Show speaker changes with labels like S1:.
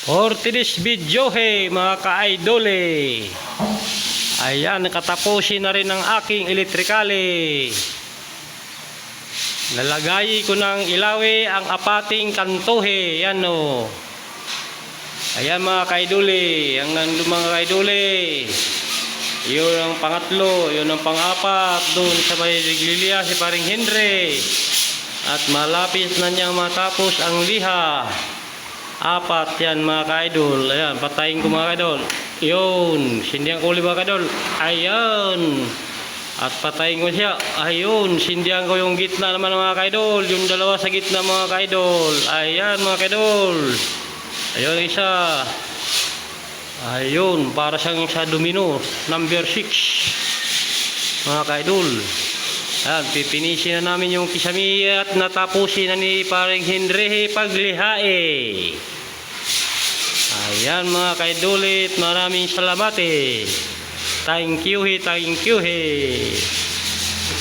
S1: For today's video, hey, mga ka-idole. Ayan, nakatapusin na rin ang aking elektrikali. Nalagay ko ng ilawi ang apating kantuhe. Yan o. Ayan mga ka-idole. Ang mga ka-idole. Yun ang pangatlo. Yun ang pang-apat. Doon sa may Reglilya si Paring Henry. At malapit na niyang matapos ang liha. Apat yan mga ka-idol. Ayan, patayin ko mga ka-idol. Yun, sindihan ko ulit mga ka-idol. Ayan. At patayin ko siya. Ayun, sindihan ko yung gitna naman mga ka-idol. Yung dalawa sa gitna mga ka-idol. Ayan mga ka-idol. Ayun isa. Ayun, para siyang sa domino. Number 6. Mga ka-idol. Ayan, pipinisin na namin yung kisami at natapusin na ni Paring Henry paglihae. Ayan mga kaidulit, maraming salamat eh. Thank you.